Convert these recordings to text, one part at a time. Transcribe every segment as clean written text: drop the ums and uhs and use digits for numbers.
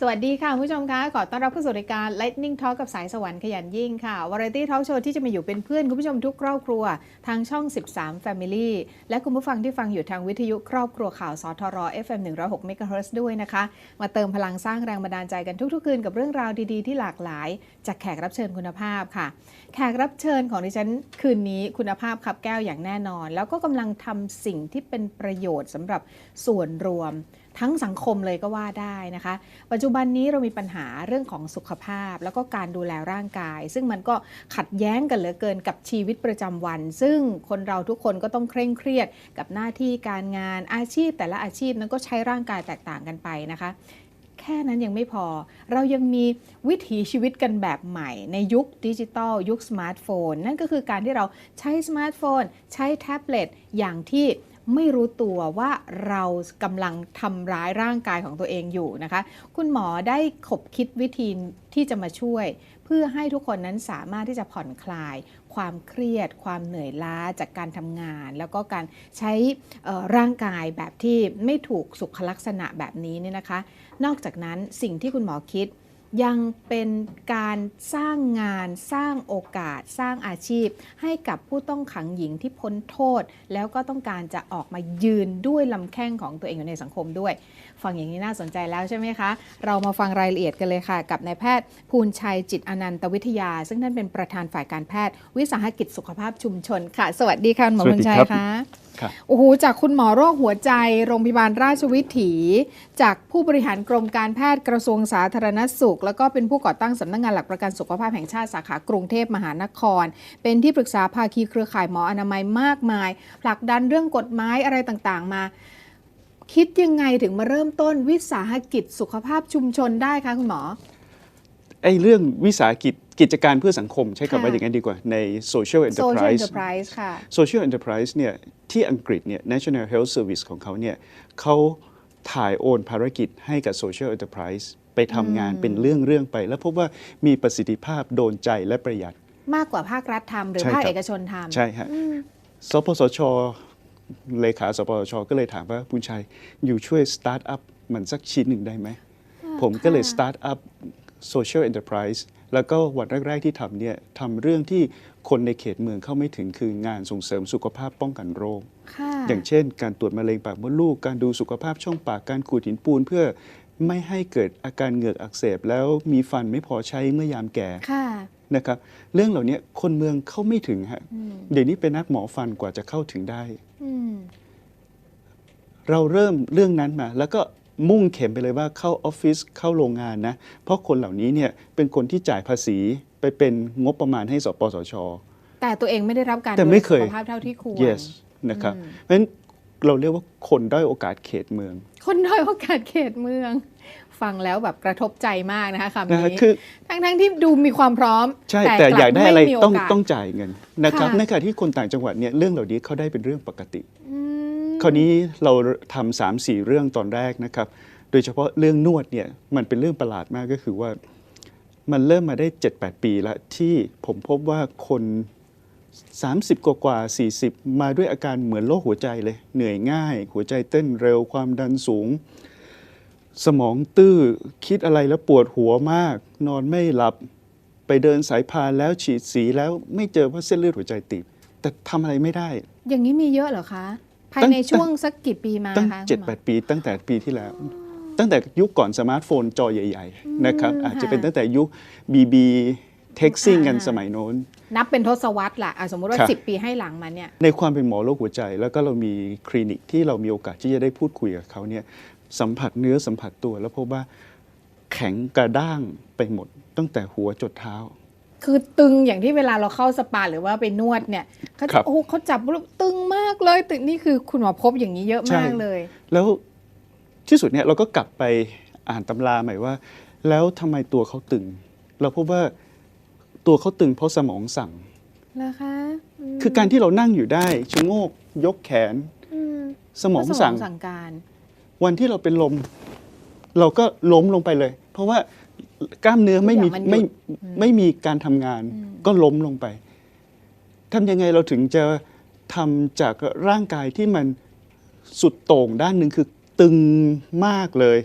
สวัสดีค่ะผู้ชมคะขอต้อนรับเข้าสู่รายการ Lightning Talk กับสายสวรรค์ขยันยิ่งค่ะ Variety Talk Show ที่จะมาอยู่เป็นเพื่อนคุณผู้ชมทุกครอบครัวทางช่อง 13 Family และคุณผู้ฟังที่ฟังอยู่ทางวิทยุครอบครัวข่าวสทร FM 106 MHz ด้วยนะคะมาเติมพลังสร้างแรงบันดาลใจกันทุกๆคืนกับเรื่องราวดีๆที่หลากหลายจากแขกรับเชิญคุณภาพค่ะแขกรับเชิญของดิฉันคืนนี้คุณภาพขับแก้วอย่างแน่นอนแล้วก็กำลังทำสิ่งที่เป็นประโยชน์สำหรับส่วนรวมทั้งสังคมเลยก็ว่าได้นะคะปัจจุบันนี้เรามีปัญหาเรื่องของสุขภาพแล้วก็การดูแลร่างกายซึ่งมันก็ขัดแย้งกันเหลือเกินกับชีวิตประจำวันซึ่งคนเราทุกคนก็ต้องเคร่งเครียดกับหน้าที่การงานอาชีพแต่ละอาชีพนั้นก็ใช้ร่างกายแตกต่างกันไปนะคะแค่นั้นยังไม่พอเรายังมีวิถีชีวิตกันแบบใหม่ในยุคดิจิทัลยุคสมาร์ทโฟนนั่นก็คือการที่เราใช้สมาร์ทโฟนใช้แท็บเล็ตอย่างที่ไม่รู้ตัวว่าเรากำลังทำร้ายร่างกายของตัวเองอยู่นะคะคุณหมอได้ขบคิดวิธีที่จะมาช่วยเพื่อให้ทุกคนนั้นสามารถที่จะผ่อนคลายความเครียดความเหนื่อยล้าจากการทำงานแล้วก็การใช้ร่างกายแบบที่ไม่ถูกสุขลักษณะแบบนี้เนี่ยนะคะนอกจากนั้นสิ่งที่คุณหมอคิดยังเป็นการสร้างงานสร้างโอกาสสร้างอาชีพให้กับผู้ต้องขังหญิงที่พ้นโทษแล้วก็ต้องการจะออกมายืนด้วยลำแข้งของตัวเองอยู่ในสังคมด้วยฟังอย่างนี้น่าสนใจแล้วใช่ไหมคะเรามาฟังรายละเอียดกันเลยค่ะกับนายแพทย์ภูลชัยจิตอนันตวิทยาซึ่งท่านเป็นประธานฝ่ายการแพทย์วิสาหกิจสุขภาพชุมชนค่ะสวัสดีค่ะหมอภูลชัยคะโอ้โหจากคุณหมอโรคหัวใจโรงพยาบาลราชวิถีจากผู้บริหารกรมการแพทย์กระทรวงสาธารณสุขแล้วก็เป็นผู้ก่อตั้งสำนักงานหลักประกันสุขภาพแห่งชาติสาขากรุงเทพมหานครเป็นที่ปรึกษาภาคีเครือข่ายหมออนามัยมากมายผลักดันเรื่องกฎหมายอะไรต่างๆมาคิดยังไงถึงมาเริ่มต้นวิสาหกิจสุขภาพชุมชนได้คะคุณหมอเรื่องวิสาหกิจกิจการเพื่อสังคมใช้คำว่าอย่างนั้นดีกว่าใน social enterprise ค่ะ social enterprise เนี่ยที่อังกฤษเนี่ย National Health Service ของเขาเนี่ยเขาถ่ายโอนภารกิจให้กับ social enterprise ไปทำงานเป็นเรื่องไปแล้วพบว่ามีประสิทธิภาพโดนใจและประหยัดมากกว่าภาครัฐทำหรือภาคเอกชนทำใช่ฮะสปสชเลขาสปสชก็เลยถามว่าภูลชัยอยู่ช่วยสตาร์ทอัพมันสักชิ้นหนึ่งได้ไหมผมก็เลยสตาร์ทอัพSocial Enterprise แล้วก็วันแรกๆที่ทำเนี่ยทำเรื่องที่คนในเขตเมืองเข้าไม่ถึงคืองานส่งเสริมสุขภาพป้องกันโรคอย่างเช่นการตรวจมะเร็งปากมดลูกการดูสุขภาพช่องปากการขูดหินปูนเพื่อไม่ให้เกิดอาการเหงือกอักเสบแล้วมีฟันไม่พอใช้เมื่อยามแก่นะครับเรื่องเหล่านี้คนเมืองเข้าไม่ถึงฮะเดี๋ยวนี้เป็นนักหมอฟันกว่าจะเข้าถึงได้เราเริ่มเรื่องนั้นมาแล้วก็มุ่งเข็มไปเลยว่าเข้าออฟฟิศเข้าโรงงานนะเพราะคนเหล่านี้เนี่ยเป็นคนที่จ่ายภาษีไปเป็นงบประมาณให้สปสช.แต่ตัวเองไม่ได้รับการดูแลสุขภาพเท่าที่ควร yes นะครับเพราะฉะนั้นเราเรียกว่าคนด้อยโอกาสเขตเมืองคนด้อยโอกาสเขตเมืองฟังแล้วแบบกระทบใจมากนะคะคำนี้ทั้งที่ดูมีความพร้อมใช่แต่อยากได้อะไรต้องจ่ายเงินนะครับในขณะที่คนต่างจังหวัดเนี่ยเรื่องเหล่านี้เขาได้เป็นเรื่องปกติคราวนี้เราทำ3-4 เรื่องตอนแรกนะครับโดยเฉพาะเรื่องนวดเนี่ยมันเป็นเรื่องประหลาดมากก็คือว่ามันเริ่มมาได้ 7-8 ปีแล้วที่ผมพบว่าคน30กว่า40มาด้วยอาการเหมือนโรคหัวใจเลยเหนื่อยง่ายหัวใจเต้นเร็วความดันสูงสมองตื้อคิดอะไรแล้วปวดหัวมากนอนไม่หลับไปเดินสายพานแล้วฉีดสีแล้วไม่เจอว่าเส้นเลือดหัวใจตีบแต่ทำอะไรไม่ได้อย่างนี้มีเยอะเหรอคะภายในช่วงสักกี่ปีมาตั้ง คะ 7-8 ปีตั้งแต่ปีที่แล้วตั้งแต่ยุคก่อนสมาร์ทโฟนจอใหญ่ๆนะครับอาจจะเป็นตั้งแต่ยุค BB Texting กันสมัยโน้นนับเป็นทศวรรษละสมมติว่า10 ปีให้หลังมาเนี่ยในความเป็นหมอโรคหัวใจแล้วก็เรามีคลินิกที่เรามีโอกาสที่จะได้พูดคุยกับเขาเนี่ยสัมผัสเนื้อสัมผัสตัวแล้วพบว่าแข็งกระด้างไปหมดตั้งแต่หัวจดเท้าคือตึงอย่างที่เวลาเราเข้าสปาหรือว่าไปนวดเนี่ยเขาจะเขาจับตึงมากเลยตึงนี่คือคุณหมอพบอย่างนี้เยอะมากเลยแล้วที่สุดเนี่ยเราก็กลับไปอ่านตำราใหม่ว่าแล้วทำไมตัวเขาตึงเราพบว่าตัวเขาตึงเพราะสมองสั่งนะคะคือการที่เรานั่งอยู่ได้ชะโงกยกแขนสมองสั่งการวันที่เราเป็นลมเราก็ล้มลงไปเลยเพราะว่ากล้ามเนื้อไม่มีการทำงานก็ล้มลงไปทำยังไงเราถึงจะทำจากร่างกายที่มันสุดโต่งด้านหนึ่งคือตึงมากเลย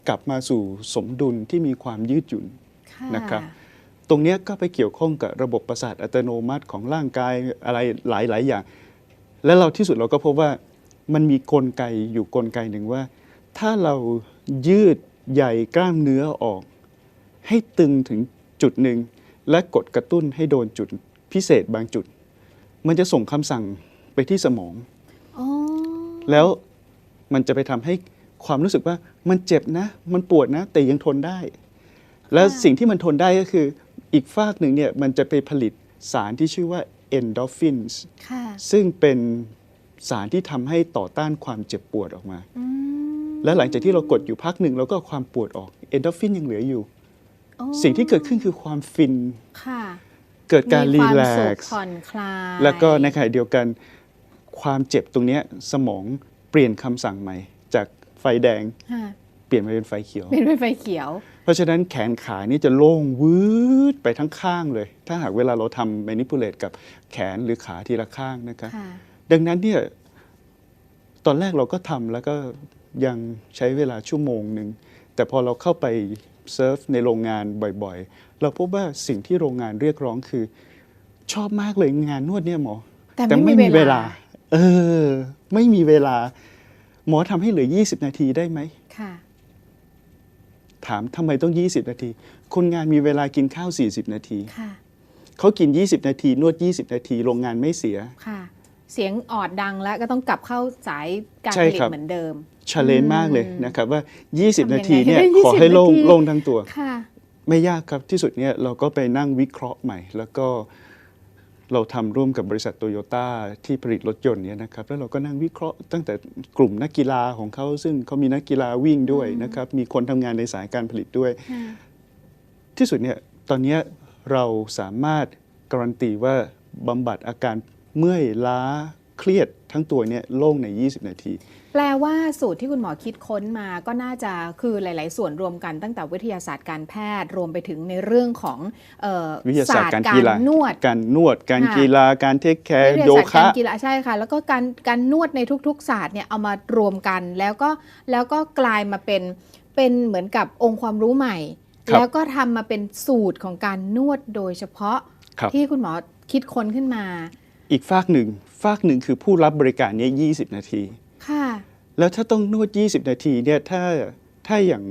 กลับมาสู่สมดุลที่มีความยืดหยุ่น ค่ะ นะครับ ตรงเนี้ยก็ไปเกี่ยวข้องกับระบบประสาทอัตโนมัติของร่างกายอะไรหลาย ๆ อย่าง และเราที่สุดเราก็พบว่ามันมีกลไกอยู่กลไกหนึ่งว่า ถ้าเรายืดใยกล้ามเนื้อออก ให้ตึงถึงจุดหนึ่งและกดกระตุ้นให้โดนจุดพิเศษบางจุด มันจะส่งคำสั่งไปที่สมอง อ๋อ แล้วมันจะไปทำให้ความรู้สึกว่ามันเจ็บนะ มันปวดนะ แต่ยังทนได้ และสิ่งที่มันทนได้ก็คืออีกฝากหนึ่งเนี่ยมันจะไปผลิตสารที่ชื่อว่า endorphins ค่ะ ซึ่งเป็นสารที่ทำให้ต่อต้านความเจ็บปวดออกมา อืม และหลังจากที่เรากดอยู่พักหนึ่งเราก็เอาความปวดออก endorphin ยังเหลืออยู่ อ๋อ สิ่งที่เกิดขึ้นคือความฟิน ค่ะ เกิดการ มี รี ความ แล สุข กซ์ ผ่อนคลาย แล้วก็ในขณะเดียวกันความเจ็บตรงเนี้ยสมองเปลี่ยนคำสั่งใหม่ จากไฟแดง ค่ะ เปลี่ยนมาเป็นไฟเขียว เป็นไฟเขียว เพราะฉะนั้นแขนขานี่จะโล่งวืดไปทั้งข้างเลย ถ้าหากเวลาเราทำ manipulate กับแขนหรือขาทีละข้างนะครับ ค่ะ ดังนั้นเนี่ยตอนแรกเราก็ทำแล้วก็ยังใช้เวลาชั่วโมงหนึ่ง แต่พอเราเข้าไปเซิร์ฟในโรงงานบ่อยๆ เราพบว่าสิ่งที่โรงงานเรียกร้องคือ ชอบมากเลยงานนวดเนี่ยหมอ แต่ไม่มีเวลา ไม่มีเวลา หมอทำให้เหลือ 20 นาทีได้ไหม ค่ะ ถามทำไมต้อง 20 นาที คนงานมีเวลากินข้าว 40 นาที ค่ะ เขากิน 20 นาที นวด 20 นาที โรงงานไม่เสีย ค่ะ เสียงออดดังแล้วก็ต้องกลับเข้าสายการ ใช่ ผลิต ครับ เหมือนเดิม ชาเลนจ์มากเลยนะครับว่า 20 นาที ทำยังไง เนี่ย ให้ได้ ขอให้ 20 โล่ง นาที โล่งทั้งตัว ค่ะ ไม่ยากครับที่สุดเนี่ยเราก็ไปนั่งวิเคราะห์ใหม่ แล้วก็เราทำร่วมกับบริษัทโตโยต้าที่ผลิตรถยนต์เนี่ยนะครับแล้วเราก็นั่งวิเคราะห์ตั้งแต่กลุ่มนักกีฬาของเขาซึ่งเขามีนักกีฬาวิ่งด้วยนะครับมีคนทำงานในสายการผลิตด้วย ค่ะ ที่สุดเนี่ยตอนเนี้ยเราสามารถการันตีว่าบำบัดอาการเมื่อยล้าเครียดทั้งตัวเนี่ยโล่งใน 20 นาที แปลว่าสูตรที่คุณหมอคิดค้นมาก็น่าจะคือหลาย ๆ ส่วนรวมกันตั้งแต่วิทยาศาสตร์การแพทย์รวมไปถึงในเรื่องของ วิทยาศาสตร์การกีฬาน วด การนวดการ ค่ะ กีฬาการเทคแค วิ ร์ ทยา โย ศาสตร์กา คะ รกีฬาใช่ค่ะ แล้วก็การนวดในทุก ๆ ศาสตร์เนี่ยเอามารวมกันแล้วก็กลายมาเป็นเหมือนกับองค์ความรู้ใหม่ ครับ แล้วก็ทำมาเป็นสูตรของการนวดโดยเฉพาะ ครับ ที่คุณหมอคิดค้นขึ้นมา อีกฝากหนึ่งคือผู้รับบริการเนี่ย20 นาที ค่ะ แล้วถ้าต้องนวด 20 นาทีเนี่ยถ้าอย่าง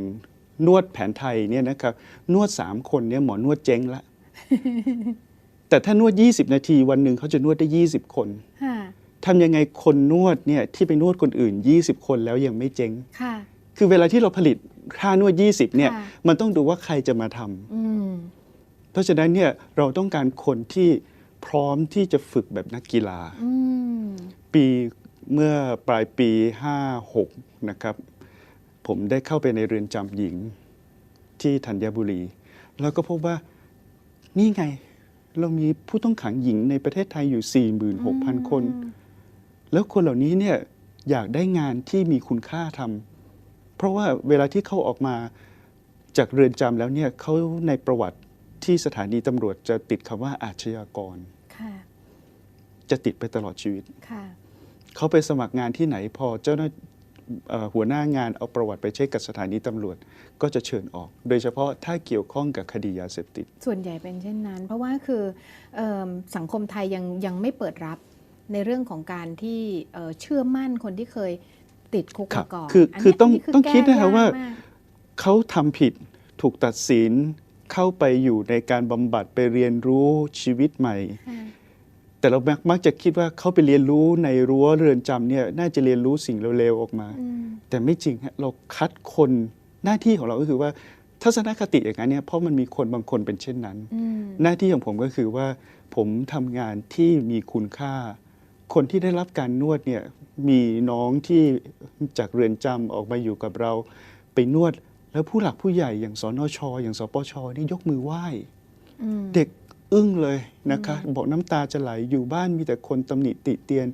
นวดแผนไทยเนี่ยนะครับนวด 3 คนเนี่ยหมอนวดเจ๊งละ แต่ถ้านวด 20 นาทีวันหนึ่งเขาจะนวดได้ 20 คน ค่ะ ทำยังไงคนนวดเนี่ยที่ไปนวดคนอื่น 20 คนแล้วยังไม่เจ๊ง ค่ะ คือเวลาที่เราผลิตค่านวด 20 เนี่ย ค่ะ มันต้องดูว่าใครจะมาทำ อืม เพราะฉะนั้นเนี่ยเราต้องการคนที่พร้อมที่จะฝึกแบบนักกีฬา อืม เมื่อปลายปี 56 นะครับ ผมได้เข้าไปในเรือนจำหญิงที่ธัญบุรี แล้วก็พบว่านี่ไง เรามีผู้ต้องขังหญิงในประเทศไทยอยู่ 46,000 คน แล้วคนเหล่านี้เนี่ยอยากได้งานที่มีคุณค่าทำเพราะว่าเวลาที่เขาออกมาจากเรือนจำแล้วเนี่ยเขาในประวัติที่สถานีตำรวจจะติดคำว่าอาชญากร ค่ะ จะติดไปตลอดชีวิต ค่ะ เขาไปสมัครงานที่ไหนพอเจ้าหน้าหัวหน้างานเอาประวัติไปเช็คกับสถานีตำรวจก็จะเชิญออก โดยเฉพาะถ้าเกี่ยวข้องกับคดียาเสพติด ส่วนใหญ่เป็นเช่นนั้น เพราะว่าคือสังคมไทยยังไม่เปิดรับในเรื่องของการที่เชื่อมั่นคนที่เคยติดคุก ครับ มาก่อน คือ น คือ เนี้ย ต้อง นนี้ ต้องคิดนะครับ แก้ยก ว่า มก เขาทำผิดถูกตัดสินเข้าไปอยู่ในการบำบัดไปเรียนรู้ชีวิตใหม่ ค่ะ แต่เรามักจะคิดว่าเขาไปเรียนรู้ในรั้วเรือนจำเนี่ยน่าจะเรียนรู้สิ่งเร็วๆออกมา อืม แต่ไม่จริงฮะเราคัดคนหน้าที่ของเราก็คือว่าทัศนคติอย่างนั้นเนี่ยเพราะมันมีคนบางคนเป็นเช่นนั้น อืม หน้าที่ของผมก็คือว่าผมทำงานที่มีคุณค่า คนที่ได้รับการนวดเนี่ยมีน้องที่จากเรือนจำออกมาอยู่กับเราไปนวด แล้วผู้หลักผู้ใหญ่อย่างสนช อย่างสปชนี่ยกมือไหว้ อืม เด็กอึ้งเลยนะคะบอกน้ำตาจะไหลอยู่บ้านมีแต่คนตำหนิติเตียน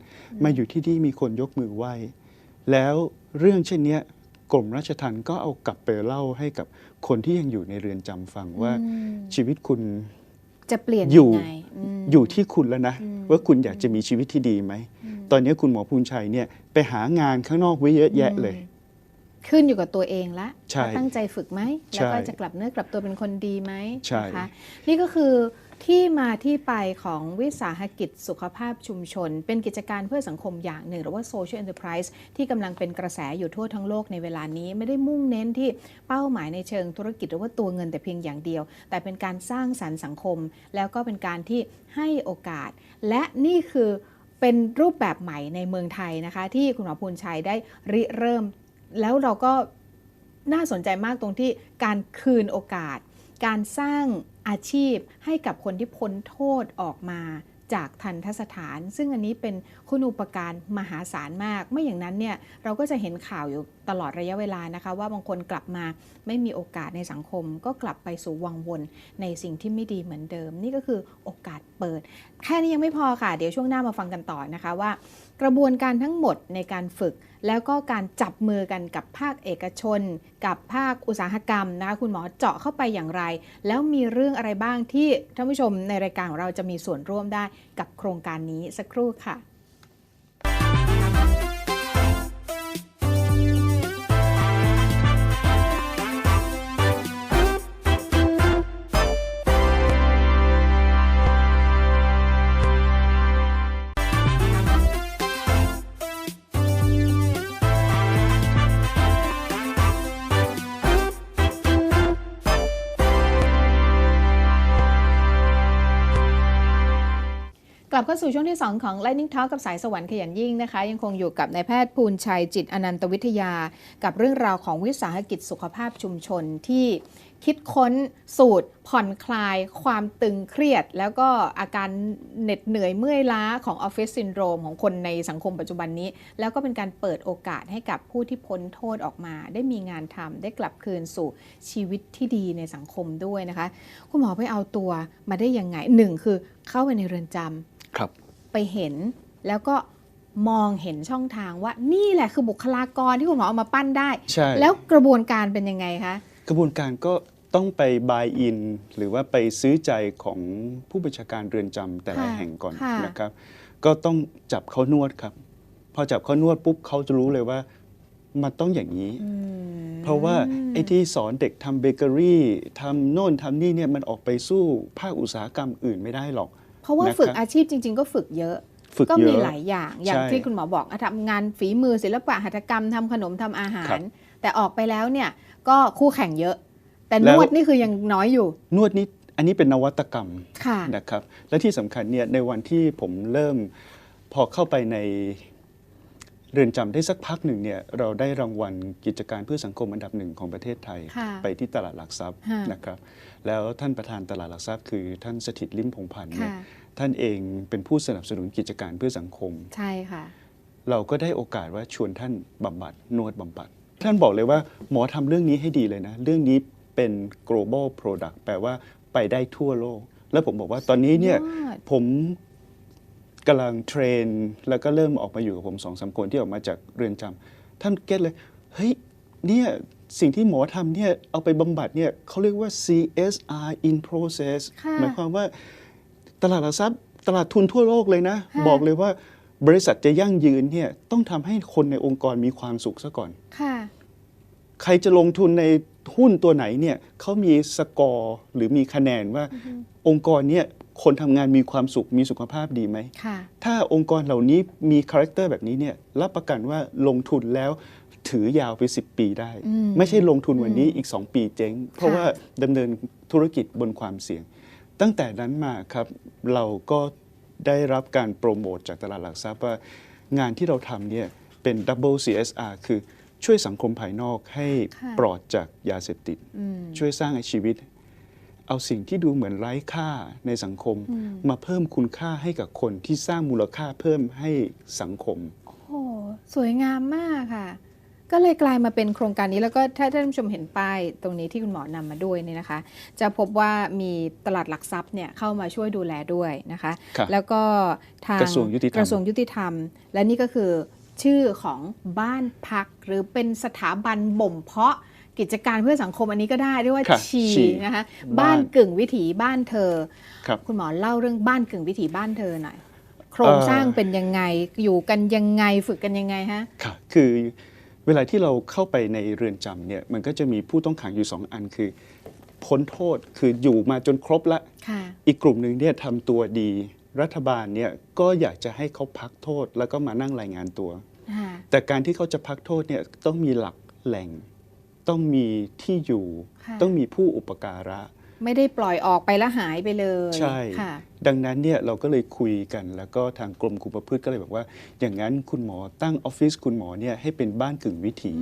มาอยู่ที่นี่มีคนยกมือไหว้ แล้วเรื่องเช่นเนี้ยกรมราชทัณฑ์ก็เอากลับไปเล่าให้กับคนที่ยังอยู่ในเรือนจำฟังว่า อืม ชีวิตคุณ จะเปลี่ยน อยู่ ยังไงม อยู่ที่คุณแล้วนะ อืม ว่าคุณอยากจะมีชีวิตที่ดีไหม ตอนนี้คุณหมอภูลชัยเนี่ยไปหางานข้างนอกไว้เยอะแยะเลย ขึ้นอยู่กับตัวเองละ ใช่ ตั้งใจฝึกไหม ใช่ แล้วก็จะกลับเนื้อกลับตัวเป็นคนดีไหม ใช่ นะคะนี่ก็คือที่มาที่ไปของวิสาหกิจสุขภาพชุมชน เป็นกิจการเพื่อสังคมอย่างหนึ่งหรือว่า social enterprise ที่กำลังเป็นกระแสอยู่ทั่วทั้งโลกในเวลานี้ไม่ได้มุ่งเน้นที่เป้าหมายในเชิงธุรกิจหรือว่าตัวเงินแต่เพียงอย่างเดียว แต่เป็นการสร้างสรรค์สังคม แล้วก็เป็นการที่ให้โอกาส และนี่คือเป็นรูปแบบใหม่ในเมืองไทยนะคะที่คุณหมอภูลชัยได้ริเริ่ม แล้วเราก็น่าสนใจมากตรงที่การคืนโอกาส การสร้างอาชีพให้กับคนที่พ้นโทษออกมาจากทัณฑสถาน ซึ่งอันนี้เป็นคุณูปการมหาศาลมาก ไม่อย่างนั้นเนี่ยเราก็จะเห็นข่าวอยู่ตลอดระยะเวลานะคะว่าบางคนกลับมาไม่มีโอกาสในสังคม ก็กลับไปสู่วังวนในสิ่งที่ไม่ดีเหมือนเดิม นี่ก็คือโอกาสเปิด แค่นี้ยังไม่พอค่ะเดี๋ยวช่วงหน้ามาฟังกันต่อนะคะว่ากระบวนการทั้งหมดในการฝึก แล้วก็การจับมือกันกับภาคเอกชน กับภาคอุตสาหกรรมนะคะคุณหมอเจาะเข้าไปอย่างไร แล้วมีเรื่องอะไรบ้างที่ท่านผู้ชมในรายการของเราจะมีส่วนร่วมได้กับโครงการนี้สักครู่ค่ะ กลับเข้าสู่ช่วงที่ 2 ของ Lightning Talk กับสายสวรรค์ขยันยิ่งนะคะยังคงอยู่กับนายแพทย์ภูลชัยจิตอนันตวิทยากับเรื่องราวของวิสาหกิจสุขภาพชุมชนที่คิดค้นสูตรผ่อนคลายความตึงเครียด แล้วก็อาการเหน็ดเหนื่อยเมื่อยล้าของออฟฟิศซินโดรมของคนในสังคมปัจจุบันนี้แล้วก็เป็นการเปิดโอกาสให้กับผู้ที่พ้นโทษออกมาได้มีงานทำได้กลับคืนสู่ชีวิตที่ดีในสังคมด้วยนะคะคุณหมอไปเอาตัวมาได้ยังไงหนึ่งคือเข้าไปในเรือนจำ ครับ ไปเห็นแล้วก็มองเห็นช่องทางว่านี่แหละคือบุคลากรที่คุณหมอเอามาปั้นได้ ใช่ แล้วกระบวนการเป็นยังไงคะ กระบวนการก็ต้องไป buy in หรือว่าไปซื้อใจของผู้บัญชาการเรือนจำแต่ละ ค่ะ แห่งก่อน ค่ะ นะครับ ก็ต้องจับเขานวดครับ พอจับเขานวดปุ๊บเขาจะรู้เลยว่ามันต้องอย่างนี้ เพราะว่าไอ้ที่สอนเด็กทำเบเกอรี่ทำโน่นทำนี่เนี่ยมันออกไปสู้ภาคอุตสาหกรรมอื่นไม่ได้หรอก เพราะว่า นะครับ ฝึกอาชีพจริง ๆ ก็ฝึกเยอะ ฝึก ก็ เย มี อะ หลายอย่างอย่าง ใช่ ที่คุณหมอบอกทำงานฝีมือศิลปะหัตถกรรมทำขนมทำอาหา ครั ร บ แต่ออกไปแล้วเนี่ยก็คู่แข่งเยอะ แต่ แล้ น ว วดนี่คือยังน้อยอยู่ นวดนี้อันนี้เป็นนวัตกรรม ค่ะ นะครับ และที่สำคัญเนี่ยในวันที่ผมเริ่มพอเข้าไปในเรือนจำได้สักพักหนึ่งเนี่ยเราได้รางวัลกิจการเพื่อสังคมอันดับหนึ่งของประเทศไทย ค่ะ ไปที่ตลาดหลักทรัพย์ ค่ะ นะครับ แล้วท่านประธานตลาดหลักทรัพย์คือท่านสถิตลิ้มพงษ์พันธ์เนี่ย ค่ะ ท่านเองเป็นผู้สนับสนุนกิจการเพื่อสังคม ใช่ค่ะ เราก็ได้โอกาสว่าชวนท่านบำบัดนวดบำบัด ท่านบอกเลยว่าหมอทำเรื่องนี้ให้ดีเลยนะ เรื่องนี้เป็น global product แปลว่าไปได้ทั่วโลก แล้วผมบอกว่าตอนนี้เนี่ย สุดยอด ผมกำลังเทรน แล้วก็เริ่มออกมาอยู่กับผม2-3 คนที่ออกมาจากเรือนจำท่านเก็ตเลย เฮ้ยเนี่ยสิ่งที่หมอทำเนี่ยเอาไปบำบัดเนี่ยเขาเรียกว่า CSR in process ค่ะ หมายความว่าตลาดหลักทรัพย์ตลาดทุนทั่วโลกเลยนะ ค่ะ บอกเลยว่าบริษัทจะยั่งยืนเนี่ยต้องทำให้คนในองค์กรมีความสุขซะก่อน ค่ะ ใครจะลงทุนในหุ้นตัวไหนเนี่ยเขามีสกอร์หรือมีคะแนนว่าองค์กรเนี่ยคนทำงานมีความสุขมีสุขภาพดีไหม ค่ะ ถ้าองค์กรเหล่านี้มีคาแรคเตอร์แบบนี้เนี่ยรับประกันว่าลงทุนแล้วถือยาวไป10 ปีได้ ไม่ใช่ลงทุนวันนี้อีก2 ปีเจ๊ง เพราะว่าดำเนินธุรกิจบนความเสี่ยง ตั้งแต่นั้นมาครับเราก็ได้รับการโปรโมทจากตลาดหลักทรัพย์ว่างานที่เราทำเนี่ยเป็น Double CSR คือช่วยสังคมภายนอกให้ ค่ะ ปลอดจากยาเสพติด ช่วยสร้างชีวิต เอาสิ่งที่ดูเหมือนไร้ค่าในสังคม มาเพิ่มคุณค่าให้กับคนที่สร้างมูลค่าเพิ่มให้สังคม โอ้โหสวยงามมากค่ะ ก็เลยกลายมาเป็นโครงการนี้แล้วก็ถ้าท่านผู้ชมเห็นป้ายตรงนี้ที่คุณหมอนำมาด้วยเนี่ยนะคะ จะพบว่ามีตลาดหลักทรัพย์เนี่ยเข้ามาช่วยดูแลด้วยนะคะ ครับ แล้วก็ทาง กระทรวงยุติธรรม กระทรวงยุติธรรม และนี่ก็คือชื่อของบ้านพักหรือเป็นสถาบันบ่มเพาะกิจการเพื่อสังคมอันนี้ก็ได้เรียกว่า ครับ ชี ชี นะคะบ้าบ้านนกึ่งวิถีบ้านเธอ ครับ คุณหมอเล่าเรื่องบ้านกึ่งวิถีบ้านเธอหน่อยโครงสร้างเป็นยังไงอยู่กันยังไงฝึกกันยังไงฮะ ค่ะคือ เวลาที่เราเข้าไปในเรือนจำเนี่ยมันก็จะมีผู้ต้องขังอยู่2 อันคือพ้นโทษคืออยู่มาจนครบละ ค่ะ อีกกลุ่มหนึ่งเนี่ยทำตัวดีรัฐบาลเนี่ยก็อยากจะให้เขาพักโทษแล้วก็มานั่งรายงานตัว ค่ะ แต่การที่เขาจะพักโทษเนี่ยต้องมีหลักแหล่ง ต้องมีที่อยู่ ค่ะ ต้องมีผู้อุปการะ ไม่ได้ปล่อยออกไปแล้วหายไปเลย ใช่ ค่ะ ดังนั้นเนี่ยเราก็เลยคุยกันแล้วก็ทางกรมคุมประพฤติก็เลยบอกว่า อย่างนั้นคุณหมอตั้งออฟฟิศคุณหมอเนี่ยให้เป็นบ้านกึ่งวิถี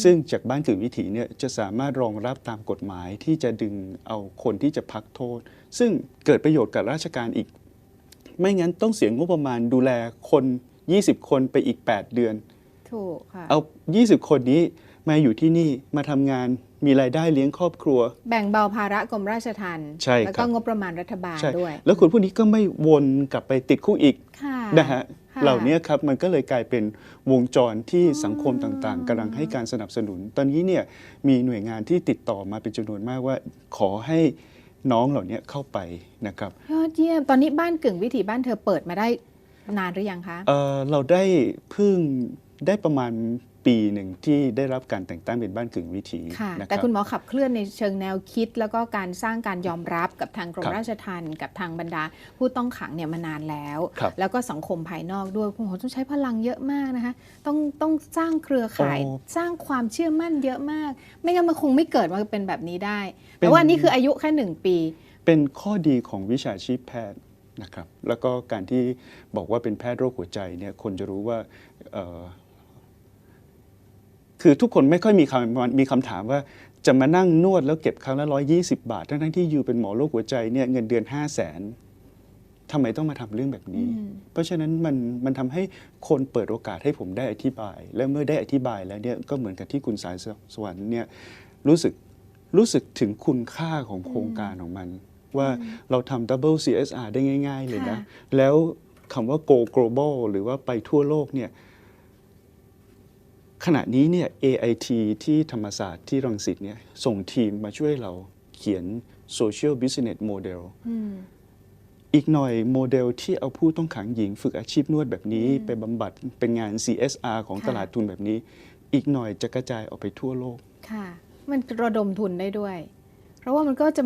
ซึ่งจากบ้านกึ่งวิถีเนี่ยจะสามารถรองรับตามกฎหมายที่จะดึงเอาคนที่จะพักโทษ ซึ่งเกิดประโยชน์กับราชการอีก ไม่งั้นต้องเสียงบประมาณดูแลคน 20 คนไปอีก 8 เดือน ถูกค่ะ เอา 20 คนนี้มาอยู่ที่นี่มาทำงานมีรายได้เลี้ยงครอบครัว แบ่งเบาภาระกรมราชทัณฑ์ ใช่ครับ แล้วก็งบประมาณรัฐบาล ใช่ ด้วย แล้วคนพวกนี้ก็ไม่วนกลับไปติดคุกอีก ค่ะ นะฮะ ค่ะ เหล่านี้ครับมันก็เลยกลายเป็นวงจรที่สังคมต่างๆกำลังให้การสนับสนุน ตอนนี้เนี่ยมีหน่วยงานที่ติดต่อมาเป็นจำนวนมากว่าขอให้น้องเหล่านี้เข้าไปนะครับ ยอดเยี่ยม ตอนนี้บ้านกึ่งวิถีบ้านเธอเปิดมาได้นานหรือยังคะ เราได้เพิ่งได้ประมาณปีหนึ่งที่ได้รับการแต่งตั้งเป็นบ้านกึ่งวิถี ค่ะ นะค แต่ รับ คุณหมอขับเคลื่อนในเชิงแนวคิด แล้วก็การสร้างการยอมรับกับทางกรม ครับ ราชทัณฑ์กับทางบรรดาผู้ต้องขังเนี่ยมานานแล้ว ครับ แล้วก็สังคมภายนอกด้วยคุณหมอต้องใช้พลังเยอะมากนะคะ ต้องสร้างเครือข่าย โอ้ สร้างความเชื่อมั่นเยอะมาก ไม่งั้นมันคงไม่เกิดมาเป็นแบบนี้ได้ เป็น แต่ว่าอันนี้คืออายุแค่1 ปี เป็นข้อดีของวิชาชีพแพทย์นะครับ แล้วก็การที่บอกว่าเป็นแพทย์โรคหัวใจเนี่ยคนจะรู้ว่าคือทุกคนไม่ค่อยมีคำถามว่าจะมานั่งนวดแล้วเก็บครั้งละ120 บาท ทั้งที่อยู่เป็นหมอโรคหัวใจเนี่ยเงินเดือน 500,000ทำไมต้องมาทำเรื่องแบบนี้ เพราะฉะนั้นมันทำให้คนเปิดโอกาสให้ผมได้อธิบาย และเมื่อได้อธิบายแล้วเนี่ยก็เหมือนกับที่คุณสายสวรรค์เนี่ยรู้สึกถึงคุณค่าของโครงการของมัน ว่าเราทำ double CSR ได้ง่าย ๆ เลยนะ ค่ะ แล้วคำว่า go global หรือว่าไปทั่วโลกเนี่ยขณะนี้เนี่ย AIT ที่ธรรมศาสตร์ที่รังสิตเนี่ยส่งทีมมาช่วยเราเขียน social business model อืม อีกหน่อยโมเดลที่เอาผู้ต้องขังหญิงฝึกอาชีพนวดแบบนี้ ไปบำบัดเป็นงาน CSR ของ ค่ะ ตลาดทุนแบบนี้ อีกหน่อยจะกระจายออกไปทั่วโลก ค่ะ มันระดมทุนได้ด้วย เพราะว่ามันก็จะ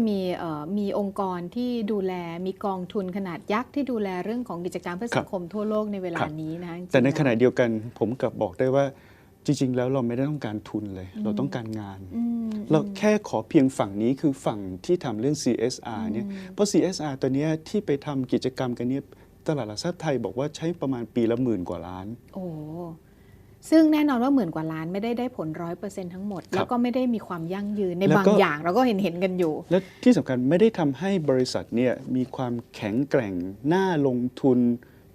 มีองค์กรที่ดูแลมีกองทุนขนาดยักษ์ที่ดูแลเรื่องของกิจการเพื่อสังคมทั่วโลกในเวลา ครับ นี้นะจริงๆ แต่ในขณะ แล้ว เดียวกันผมกลับบอกได้ว่าจริง ๆ แล้วเราไม่ได้ต้องการทุนเลย เราต้องการงาน อืม เราแค่ขอเพียงฝั่งนี้คือฝั่งที่ทำเรื่อง CSR เนี่ยเพราะ CSR ตัวเนี้ยที่ไปทำกิจกรรมกันเนี่ยตลาดหลักทรัพย์ไทยบอกว่าใช้ประมาณปีละ10,000 กว่าล้าน โอ้ซึ่งแน่นอนว่า10,000 กว่าล้านไม่ได้ผล100%ทั้งหมด แล้วก็ไม่ได้มีความยั่งยืนใน แล้ว บาง ก็ อย่างเราก็เห็นกันอยู่ และที่สำคัญไม่ได้ทำให้บริษัทเนี่ยมีความแข็งแกร่งน่าลงทุน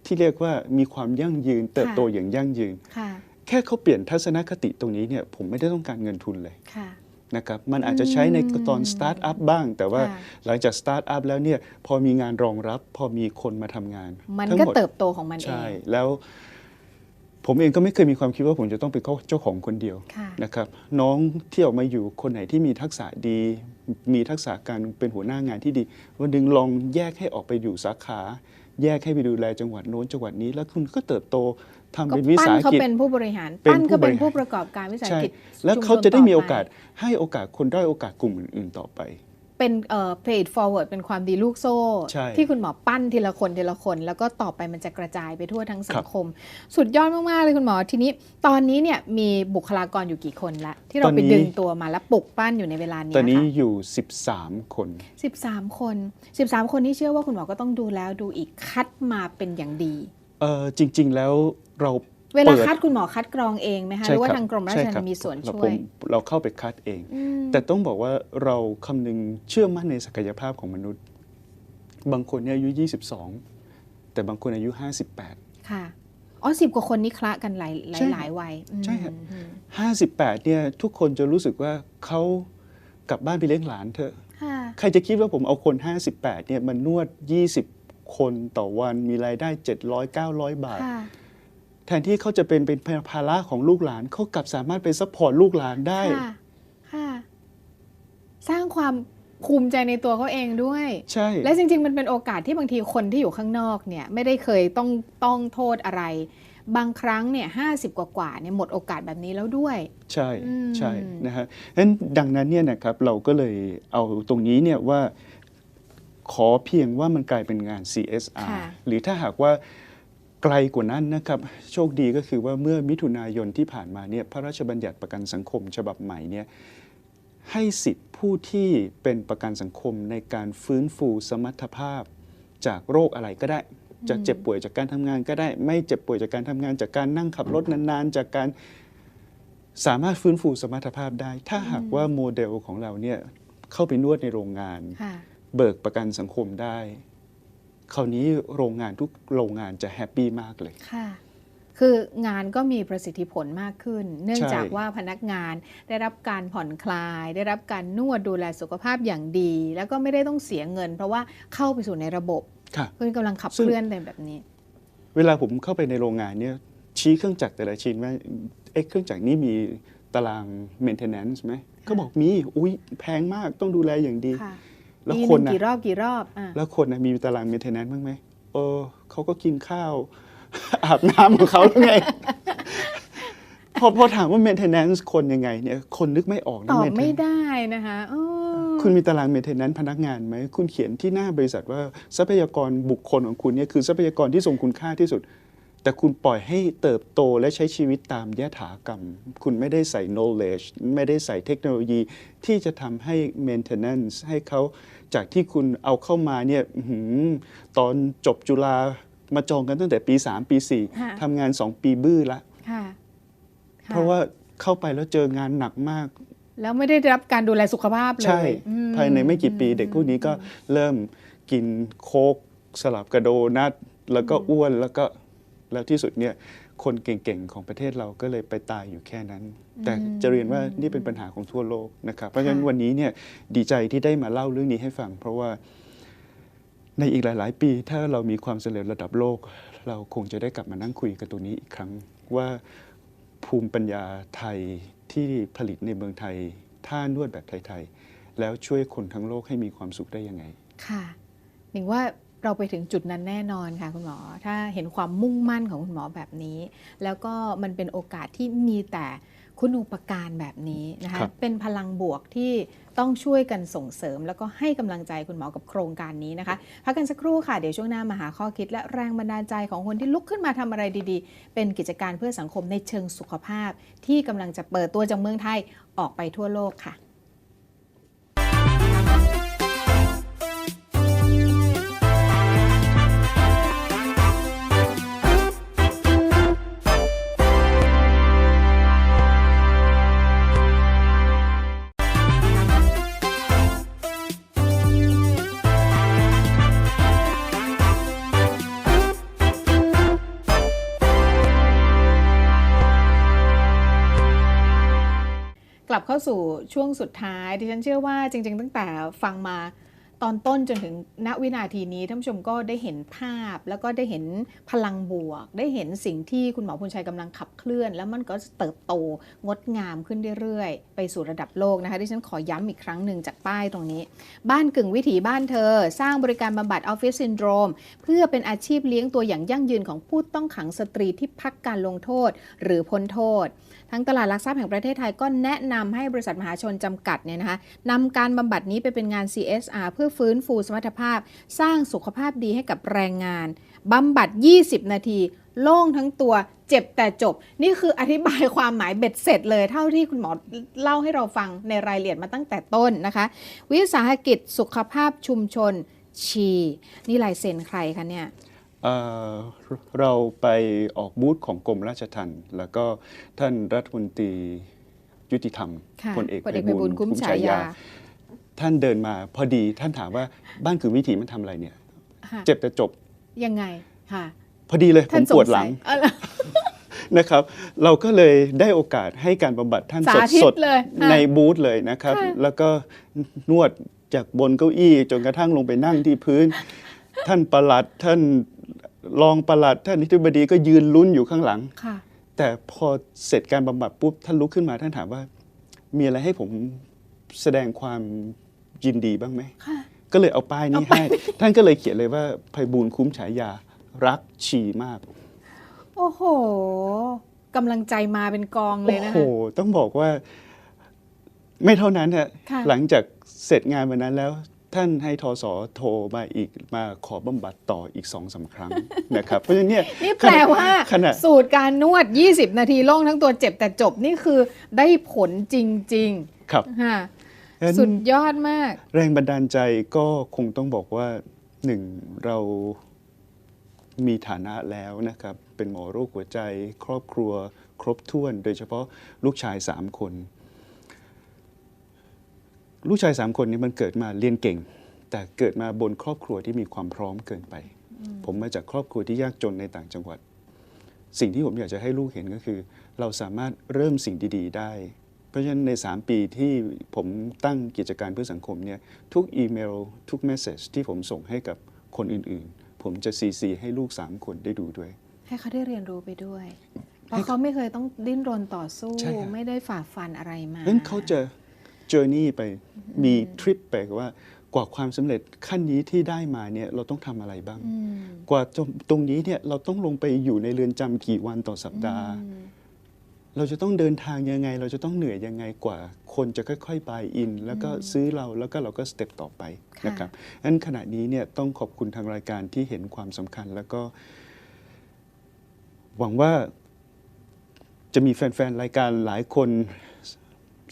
ที่เรียกว่ามีความยั่งยืนเติบโตอย่างยั่งยืน ค่ะ แค่เขาเปลี่ยนทัศนคติตรงนี้เนี่ยผมไม่ได้ต้องการเงินทุนเลย ค่ะ นะครับมันอาจจะใช้ในตอนสตาร์ทอัพบ้าง แต่ว่า ค่ะ หลังจากสตาร์ทอัพแล้วเนี่ยพอมีงานรองรับ พอมีคนมาทำงาน มัน ทั้ง ก็ หมด เติบโตของมันเอ ใช่ ง แล้วผมเองก็ไม่เคยมีความคิดว่าผมจะต้องเป็นเจ้าของคนเดียว ค่ะ นะครับน้องที่ออกมาอยู่คนไหนที่มีทักษะดี มีทักษะการเป็นหัวหน้างานที่ดี วันหนึ่งลองแยกให้ออกไปอยู่สาขา แยกให้ไปดูแลจังหวัดโน้นจังหวัดนี้ แล้วคุณก็เติบโตทำ ก็ เป็นวิ ปั้น สาห เขา กิจ เป็นผู้บริหาร เป็น ปั้นเขาเป็น ผู้ ผู้ บริหาร ประกอบการวิสาห ใช่ กิจ แล้ว ชุมชน เขาจะได้มี ต่ โอ ป กาสให้โอกาสคนด้อยโอกาสกลุ่มอื่นๆต่อไป เป็นpaid forward เป็นความดีลูกโซ่ ใช่ ที่คุณหมอปั้นทีละคนทีละคน แล้วก็ต่อไปมันจะกระจายไปทั่วทั้งสั ครั ง บ คม สุดยอดมาก ๆ เลยคุณหมอ ทีนี้ตอนนี้เนี่ยมีบุคลากรอยู่กี่คนละที่เรา ตอน ไป นี้ ดึงตัวมาแล้วปลุกปั้นอยู่ในเวลานี้ ตอนนี้ ค่ะ อยู่ 13 คน 13 คน 13 คนที่เชื่อว่าคุณหมอก็ต้องดูแล้วดูอีกคัดมาเป็นอย่างดี จริง ๆ แล้วเรา เวลา ปิ คัดคุณหมอคัดกรองเองไหมคะห ใช่ รือว่า คบ ทางกรมราช ใช่ ทัณ คบ ฑ์มีส่วนช่ว ผ ย มเราเข้าไปคัดเอง อืม แต่ต้องบอกว่าเราคำนึงเชื่อมั่นในศักยภาพของมนุษย์ บางคนเนี่ยอายุ 22 แต่บางคนอายุ 58 ค่ะอ๋อ10 กว่าคนนี้คละกันหลาย ใช่ หลายวัย ใช่ฮะ อืม 58 เนี่ยทุกคนจะรู้สึกว่าเขากลับบ้านไปเลี้ยงหลานเถอะ ค่ะ ใครจะคิดว่าผมเอาคน 58 เนี่ยมันนวด 20 คนต่อวันมีรายได้ 700-900 บาท ค่ะ แทนที่เขาจะเป็นภาระของลูกหลานเขากลับสามารถไปซัพพอร์ตลูกหลานได้ ค่ะ ค่ะ สร้างความภูมิใจในตัวเขาเองด้วย ใช่ และจริงๆ มันเป็นโอกาสที่บางทีคนที่อยู่ข้างนอกเนี่ยไม่ได้เคยต้องโทษอะไร บางครั้งเนี่ย50 กว่าเนี่ยหมดโอกาสแบบนี้แล้วด้วยใช่ใช่นะฮะดังนั้นเนี่ยนะครับเราก็เลยเอาตรงนี้เนี่ยว่าขอเพียงว่ามันกลายเป็นงาน CSR หรือถ้าหากว่าไกลกว่านั้นนะครับโชคดีก็คือว่าเมื่อมิถุนายนที่ผ่านมาเนี่ยพระราชบัญญัติประกันสังคมฉบับใหม่เนี่ยให้สิทธิผู้ที่เป็นประกันสังคมในการฟื้นฟูสมรรถภาพจากโรคอะไรก็ได้จะเจ็บป่วยจากการทำงานก็ได้ไม่เจ็บป่วยจากการทำงานจากการนั่งขับรถนานๆจากการสามารถฟื้นฟูสมรรถภาพได้ถ้าหากว่าโมเดลของเราเนี่ยเข้าไปนวดในโรงงานเบิกประกันสังคมได้คราวนี้โรงงานทุกโรงงานจะแฮปปี้มากเลยค่ะคืองานก็มีประสิทธิผลมากขึ้นเนื่องจากว่าพนักงานได้รับการผ่อนคลายได้รับการนวดดูแลสุขภาพอย่างดีแล้วก็ไม่ได้ต้องเสียเงินเพราะว่าเข้าไปสู่ในระบบคือกำลังขับเคลื่อนในแบบนี้เวลาผมเข้าไปในโรงงานเนี่ยชี้เครื่องจักรแต่ละชิ้นว่าเครื่องจักรนี้มีตาราง maintenance ไหมเขาบอกมีอุ้ยแพงมากต้องดูแลอย่างดีแล้วคนกี่รอบแล้วคนมีตาราง maintenance บ้างไหมเขาก็กินข้าว อาบน้ำของเขาแล้วไง พอถามว่า maintenance คนยังไงเนี่ยคนนึกไม่ออกนะตอบไม่ได้นะคะคุณมีตาราง maintenance พนักงานไหมคุณเขียนที่หน้าบริษัทว่าทรัพยากรบุคคลของคุณเนี่ยคือทรัพยากรที่ทรงคุณค่าที่สุดแต่คุณปล่อยให้เติบโตและใช้ชีวิตตามยถากรรมคุณไม่ได้ใส่ knowledge ไม่ได้ใส่เทคโนโลยีที่จะทำให้ maintenance ให้เขาจากที่คุณเอาเข้ามาเนี่ยตอนจบจุฬามาจองกันตั้งแต่ปี 3 ปี 4 ทำงาน 2 ปีบื้อละเพราะว่าเข้าไปแล้วเจองานหนักมากแล้วไม่ได้รับการดูแลสุขภาพเลยใช่ภายในไม่กี่ปีเด็กพวกนี้ก็เริ่มกินโค้กสลับกระโดนัทแล้วก็อ้วนแล้วที่สุดเนี่ยคนเก่งๆของประเทศเราก็เลยไปตายอยู่แค่นั้นแต่จะเรียนว่านี่เป็นปัญหาของทั่วโลกนะครับเพราะฉะนั้นวันนี้เนี่ยดีใจที่ได้มาเล่าเรื่องนี้ให้ฟังเพราะว่าในอีกหลายๆปีถ้าเรามีความสำเร็จระดับโลกเราคงจะได้กลับมานั่งคุยกันตัวนี้อีกครั้งว่าภูมิปัญญาไทยที่ผลิตในเมืองไทยท่านวดแบบไทยๆแล้วช่วยคนทั้งโลกให้มีความสุขได้ยังไงค่ะหนิงว่าเราไปถึงจุดนั้นแน่นอนค่ะคุณหมอถ้าเห็นความมุ่งมั่นของคุณหมอแบบนี้แล้วก็มันเป็นโอกาสที่มีแต่คุณูปการแบบนี้นะคะเป็นพลังบวกที่ต้องช่วยกันส่งเสริมแล้วก็ให้กำลังใจคุณหมอกับโครงการนี้นะคะพักกันสักครู่ค่ะเดี๋ยวช่วงหน้ามาหาข้อคิดและแรงบันดาลใจของคนที่ลุกขึ้นมาทำอะไรดีๆเป็นกิจการเพื่อสังคมในเชิงสุขภาพที่กำลังจะเปิดตัวจากเมืองไทยออกไปทั่วโลกค่ะกลับเข้าสู่ช่วงสุดท้ายดิฉันเชื่อว่าจริงๆตั้งแต่ฟังมาตอนต้นจนถึงณวินาทีนี้ท่านผู้ชมก็ได้เห็นภาพแล้วก็ได้เห็นพลังบวกได้เห็นสิ่งที่คุณหมอพูนชัยกำลังขับเคลื่อนแล้วมันก็เติบโตงดงามขึ้นเรื่อยๆไปสู่ระดับโลกนะคะดิฉันขอย้ำอีกครั้งหนึ่งจากป้ายตรงนี้บ้านกึ่งวิถีบ้านเธอสร้างบริการบำบัดออฟฟิศซินโดรมเพื่อเป็นอาชีพเลี้ยงตัวอย่างยั่งยืนของผู้ต้องขังสตรีที่พักการลงโทษหรือพ้นโทษทั้งตลาดหลักทรัพย์แห่งประเทศไทยก็แนะนำให้บริษัทมหาชนจำกัดเนี่ยนะคะนำการบำบัดนี้ไปเป็นงาน CSR เพื่อฟื้นฟูสมรรถภาพสร้างสุขภาพดีให้กับแรงงานบำบัด20 นาทีโล่งทั้งตัวเจ็บแต่จบนี่คืออธิบายความหมายเบ็ดเสร็จเลยเท่าที่คุณหมอเล่าให้เราฟังในรายละเอียดมาตั้งแต่ต้นนะคะวิสาหกิจสุขภาพชุมชนชีนี่ลายเซ็นใครคะเนี่ยเราไปออกบูธของกรมราชทัณฑ์แล้วก็ท่านรัฐมนตรียุติธรรมพลเอกไพบูลย์คุ้มฉายาท่านเดินมาพอดีท่านถามว่าบ้านคือวิถีมันทำอะไรเนี่ยเจ็บแต่จบยังไงค่ะพอดีเลยผมปวดหลังนะครับเราก็เลยได้โอกาสให้การบำบัดท่านสดๆในบูธเลยนะครับแล้วก็นวดจากบนเก้าอี้จนกระทั่งลงไปนั่งที่พื้นท่านปลัดท่านรองปลัดท่านอธิบดีก็ยืนลุ้นอยู่ข้างหลังแต่พอเสร็จการบำบัดปุ๊บท่านลุกขึ้นมาท่านถามว่ามีอะไรให้ผมแสดงความยินดีบ้างไหมก็เลยเอาป้ายนี้ให้ท่านก็เลยเขียนเลยว่าไพบูลย์คุ้มฉายารักชีมาก โอ้โหกำลังใจมาเป็นกองเลย โอ้ นะ โห คะ ต้องบอกว่าไม่เท่านั้นฮะ ค่ะ หลังจากเสร็จงานวันนั้นแล้วท่านให้ทสโทรมาอีกมาขอบำบัดต่ออีก 2-3 ครั้ง นะครับเพราะฉะนั้นเนี่ย นี่แปลว่า ขณะ สูตรการนวด 20 นาทีโล่งทั้งตัวเจ็บแต่จบนี่คือได้ผลจริง ครับ ๆค่ะ งั้น สุดยอดมาก แรงบันดาลใจก็คงต้องบอกว่าหนึ่งเรามีฐานะแล้วนะครับ เป็นหมอโรคหัวใจ ครอบครัวครบถ้วน โดยเฉพาะลูกชาย 3 คน ลูกชาย 3 คนนี้มันเกิดมาเรียนเก่ง แต่เกิดมาบนครอบครัวที่มีความพร้อมเกินไป ผมมาจากครอบครัวที่ยากจนในต่างจังหวัด สิ่งที่ผมอยากจะให้ลูกเห็นก็คือ เราสามารถเริ่มสิ่งดีๆได้ เพราะฉะนั้นใน 3 ปีที่ผมตั้งกิจการเพื่อสังคมเนี่ยทุกอีเมล ทุกเมสเซจที่ผมส่งให้กับคนอื่นๆ ผมจะ CC ให้ลูก 3 คนได้ดูด้วย ให้เขาได้เรียนรู้ไปด้วย เพราะเขาไม่เคยต้องดิ้นรนต่อสู้ ใช่ครับ ไม่ได้ฝ่าฟันอะไรมา นั้นเขาจะเจอร์นี่ไปมีทริปไปว่ากว่าความสำเร็จขั้นนี้ที่ได้มาเนี่ยเราต้องทำอะไรบ้าง อืม กว่าตรงนี้เนี่ยเราต้องลงไปอยู่ในเรือนจำกี่วันต่อสัปดาห์ เราจะต้องเดินทางยังไง เราจะต้องเหนื่อยยังไงกว่าคนจะค่อยๆ buy in แล้วก็ซื้อเราแล้วก็เราก็สเต็ปต่อไป ค่ะ นะครับงั้นขณะนี้เนี่ยต้องขอบคุณทางรายการที่เห็นความสำคัญ แล้วก็ หวังว่าจะมีแฟนๆ รายการหลายคน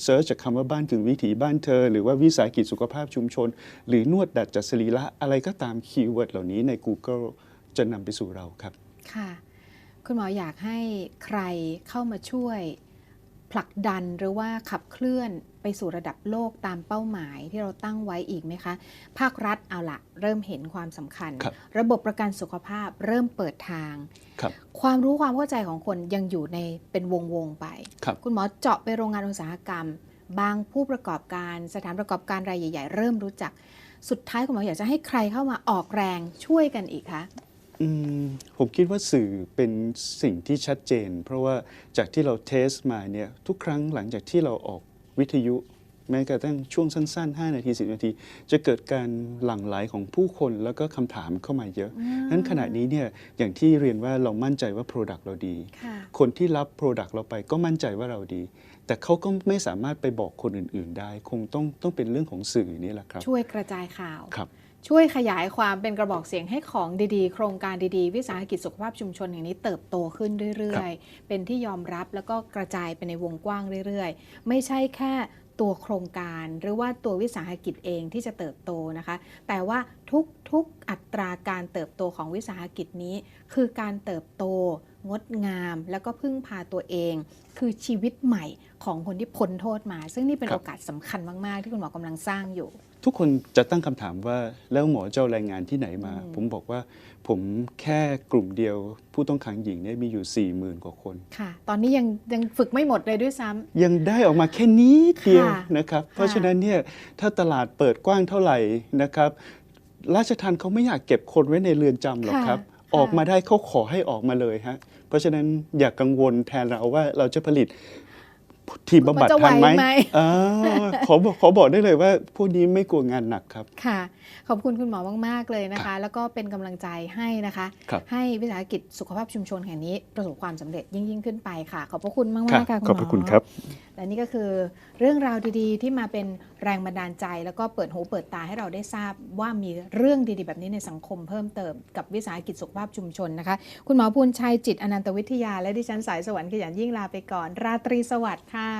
เซิร์ชจากคำว่าบ้านถึงวิถีบ้านเธอ หรือว่าวิสาหกิจสุขภาพชุมชน หรือนวดดัดจัดสรีระอะไรก็ตามคีย์เวิร์ดเหล่านี้ใน Google จะนำไปสู่เราครับ ค่ะ คุณหมออยากให้ใครเข้ามาช่วยผลักดันหรือว่าขับเคลื่อนไปสู่ระดับโลกตามเป้าหมายที่เราตั้งไว้อีกไหมคะ ภาครัฐเอาละเริ่มเห็นความสำคัญ ครับ ระบบประกันสุขภาพเริ่มเปิดทาง ครับ ความรู้ความเข้าใจของคนยังอยู่ในเป็นวงไป ครับ คุณหมอเจาะไปโรงงานอุตสาหกรรม บางผู้ประกอบการสถานประกอบการรายใหญ่ ๆ เริ่มรู้จัก สุดท้ายคุณหมออยากจะให้ใครเข้ามาออกแรงช่วยกันอีกคะ ผมคิดว่าสื่อเป็นสิ่งที่ชัดเจน เพราะว่าจากที่เราเทสมาเนี่ยทุกครั้งหลังจากที่เราออกวิทยุ แม้กระทั่งช่วงสั้นๆ 5 นาที 10 นาที จะเกิดการหลั่งไหลของผู้คนแล้วก็คำถามเข้ามาเยอะนั้นขณะนี้เนี่ยอย่างที่เรียนว่าเรามั่นใจว่า Product เราดี ค่ะ คนที่รับ Product เราไปก็มั่นใจว่าเราดี แต่เขาก็ไม่สามารถไปบอกคนอื่นๆ ได้ คงต้องเป็นเรื่องของสื่อนี่แหละครับ ช่วยกระจายข่าว ครับ ช่วยขยายความเป็นกระบอกเสียงให้ของดีๆ โครงการดีๆ วิสาหกิจสุขภาพชุมชนแห่งนี้เติบโตขึ้นเรื่อยๆ เป็นที่ยอมรับแล้วก็กระจายไปในวงกว้างเรื่อยๆ ไม่ใช่แค่ตัวโครงการหรือว่าตัววิสาหกิจเองที่จะเติบโตนะคะ แต่ว่าทุกอัตราการเติบโตของวิสาหกิจนี้ คือการเติบโตงดงาม แล้วก็พึ่งพาตัวเอง คือชีวิตใหม่ของคนที่พ้นโทษมา ซึ่งนี่เป็น ครับ โอกาสสำคัญมากๆ ที่คุณหมอกำลังสร้างอยู่ ทุกคนจะตั้งคำถามว่าแล้วหมอเจ้าแรงงานที่ไหนมา ผมบอกว่าผมแค่กลุ่มเดียวผู้ต้องขังหญิงเนี่ยมีอยู่ 40,000 กว่าคน ค่ะ ตอนนี้ยังฝึกไม่หมดเลยด้วยซ้ำ ยังได้ออกมาแค่นี้เดียว ค่ะ นะครับ เพราะฉะนั้นเนี่ยถ้าตลาดเปิดกว้างเท่าไหร่นะครับ ราชทัณฑ์เขาไม่อยากเก็บคนไว้ในเรือนจำหรอกครับ ออกมาได้เขาขอให้ออกมาเลยฮะเพราะฉะนั้นอย่ากกังวลแทนเราว่าเราจะผลิตทีมบำบัด มันจะไหว ทันไหม ไหม ขอบอกได้เลยว่าพวกนี้ไม่กลัวงานหนักครับ ค่ะ ขอบคุณคุณหมอมากๆเลยนะคะ แล้วก็เป็นกำลังใจให้นะคะ ครับ ให้วิสาหกิจสุขภาพชุมชนแห่งนี้ประสบความสำเร็จยิ่งขึ้นไปค่ะ ขอบพระคุณมากๆค่ะคุณหมอ ขอบพระคุณครับ และนี่ก็คือเรื่องราวดีๆ ที่มาเป็นแรงบันดาลใจ แล้วก็เปิดหูเปิดตาให้เราได้ทราบว่ามีเรื่องดีๆ แบบนี้ในสังคมเพิ่มเติมกับวิสาหกิจสุขภาพชุมชนนะคะ คุณหมอภูลชัยจิตอนันตวิทยาและดิฉันสายสวรรค์ขยันยิ่งลาไปก่อน ราตรีสวัสดิ์ค่ะ